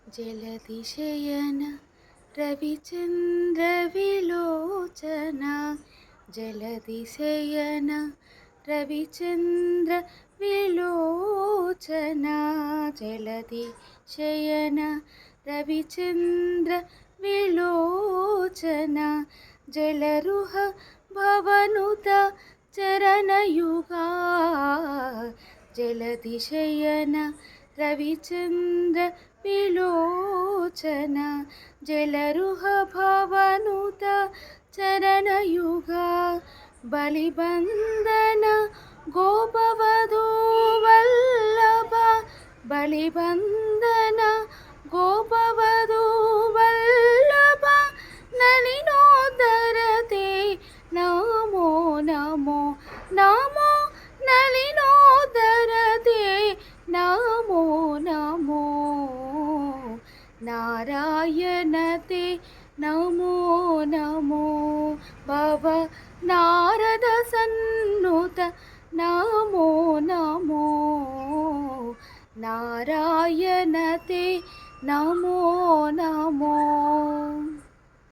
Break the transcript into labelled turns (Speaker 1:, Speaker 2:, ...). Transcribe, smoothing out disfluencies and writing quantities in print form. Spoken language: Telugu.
Speaker 1: జలతిశయన రవిచంద్రవిలోచన జలతిశయన రవిచంద్రవిలోచన జలతిశయన రవిచంద్రవిలోచన జలరుహ భవనుత చరణయుగా జలతిశయన రవిచంద్ర విలోచన జలరుహ భవనుత చరణయుగా బలిబంధన గోపవధూ వల్లభ బలిబంధన గోపవధూ వల్లభ నలినోదరతే నమో నమో నమో నలినోదరతే నమో నమో నారాయణతే నమో నమో భవ నారద సన్నుత నమో నమో నారాయణతే నమో నమో